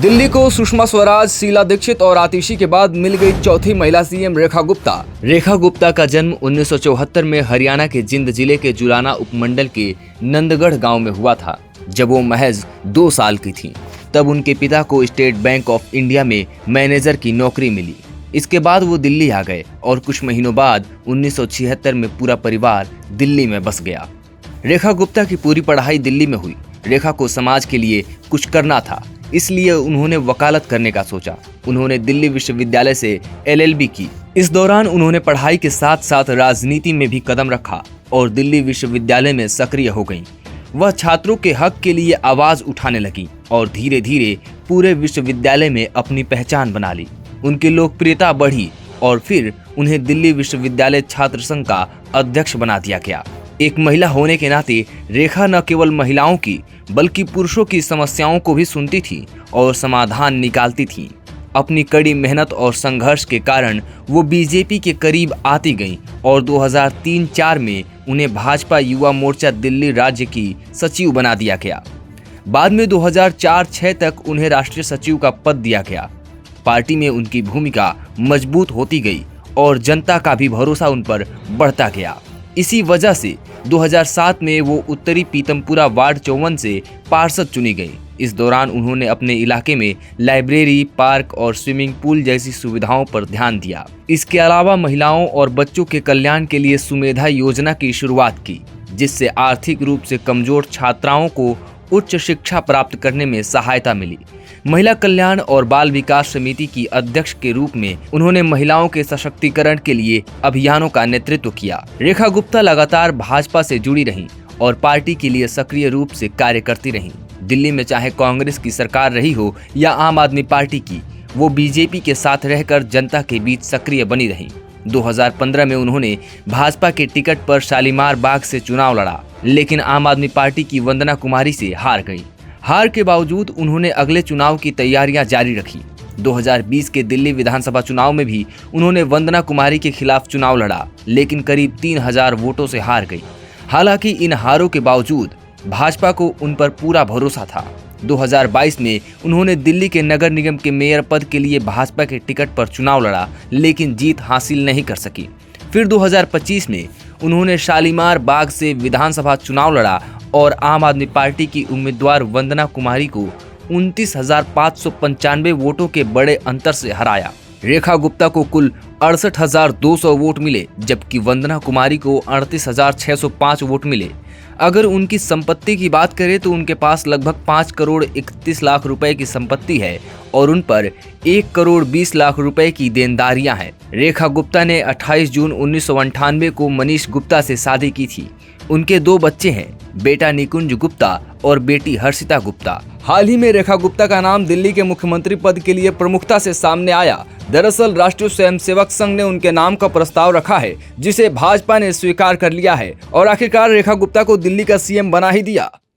दिल्ली को सुषमा स्वराज, शीला दीक्षित और आतिशी के बाद मिल गई चौथी महिला सीएम रेखा गुप्ता। रेखा गुप्ता का जन्म 1974 में हरियाणा के जिंद जिले के जुलाना उपमंडल के नंदगढ़ गांव में हुआ था। जब वो महज 2 साल की थीं, तब उनके पिता को स्टेट बैंक ऑफ इंडिया में मैनेजर की नौकरी मिली। इसके बाद वो दिल्ली आ गए और कुछ महीनों बाद 1976 में पूरा परिवार दिल्ली में बस गया। रेखा गुप्ता की पूरी पढ़ाई दिल्ली में हुई। रेखा को समाज के लिए कुछ करना था, इसलिए उन्होंने वकालत करने का सोचा। उन्होंने दिल्ली विश्वविद्यालय से LLB की। इस दौरान उन्होंने पढ़ाई के साथ साथ राजनीति में भी कदम रखा और दिल्ली विश्वविद्यालय में सक्रिय हो गईं। वह छात्रों के हक के लिए आवाज उठाने लगी और धीरे धीरे पूरे विश्वविद्यालय में अपनी पहचान बना ली। उनकी लोकप्रियता बढ़ी और फिर उन्हें दिल्ली विश्वविद्यालय छात्र संघ का अध्यक्ष बना दिया गया। एक महिला होने के नाते रेखा न केवल महिलाओं की बल्कि पुरुषों की समस्याओं को भी सुनती थी और समाधान निकालती थी। अपनी कड़ी मेहनत और संघर्ष के कारण वो बीजेपी के करीब आती गईं और 2003-04 में उन्हें भाजपा युवा मोर्चा दिल्ली राज्य की सचिव बना दिया गया। बाद में 2004-06 तक उन्हें राष्ट्रीय सचिव का पद दिया गया। पार्टी में उनकी भूमिका मजबूत होती गई और जनता का भी भरोसा उन पर बढ़ता गया। इसी वजह से 2007 में वो उत्तरी पीतमपुरा वार्ड 54 से पार्षद चुनी गई। इस दौरान उन्होंने अपने इलाके में लाइब्रेरी, पार्क और स्विमिंग पूल जैसी सुविधाओं पर ध्यान दिया। इसके अलावा महिलाओं और बच्चों के कल्याण के लिए सुमेधा योजना की शुरुआत की, जिससे आर्थिक रूप से कमजोर छात्राओं को उच्च शिक्षा प्राप्त करने में सहायता मिली। महिला कल्याण और बाल विकास समिति की अध्यक्ष के रूप में उन्होंने महिलाओं के सशक्तिकरण के लिए अभियानों का नेतृत्व किया। रेखा गुप्ता लगातार भाजपा से जुड़ी रहीं और पार्टी के लिए सक्रिय रूप से कार्य करती रहीं। दिल्ली में चाहे कांग्रेस की सरकार रही हो या आम आदमी पार्टी की, वो बीजेपी के साथ रहकर जनता के बीच सक्रिय बनी रहीं। 2015 में उन्होंने भाजपा के टिकट पर शालीमार बाग से चुनाव लड़ा, लेकिन आम आदमी पार्टी की वंदना कुमारी से हार गई। हार के बावजूद उन्होंने अगले चुनाव की तैयारियां जारी रखी। 2020 के दिल्ली विधानसभा चुनाव में भी उन्होंने वंदना कुमारी के खिलाफ चुनाव लड़ा, लेकिन करीब 3000 वोटों से हार गई। हालांकि इन हारों के बावजूद भाजपा को उन पर पूरा भरोसा था। 2022 में उन्होंने दिल्ली के नगर निगम के मेयर पद के लिए भाजपा के टिकट पर चुनाव लड़ा, लेकिन जीत हासिल नहीं कर सकी। फिर 2025 में उन्होंने शालीमार बाग से विधानसभा चुनाव लड़ा और आम आदमी पार्टी की उम्मीदवार वंदना कुमारी को 29,595 वोटों के बड़े अंतर से हराया। रेखा गुप्ता को कुल 68,200 वोट मिले, जबकि वंदना कुमारी को 38,605 वोट मिले। अगर उनकी संपत्ति की बात करें तो उनके पास लगभग 5 करोड़ 31 लाख रुपए की संपत्ति है और उन पर 1 करोड़ 20 लाख रुपए की देनदारियां हैं। रेखा गुप्ता ने 28 जून 1998 को मनीष गुप्ता से शादी की थी। उनके 2 बच्चे हैं, बेटा निकुंज गुप्ता और बेटी हर्षिता गुप्ता। हाल ही में रेखा गुप्ता का नाम दिल्ली के मुख्यमंत्री पद के लिए प्रमुखता से सामने आया। दरअसल राष्ट्रीय स्वयंसेवक संघ ने उनके नाम का प्रस्ताव रखा है, जिसे भाजपा ने स्वीकार कर लिया है और आखिरकार रेखा गुप्ता को दिल्ली का सीएम बना ही दिया।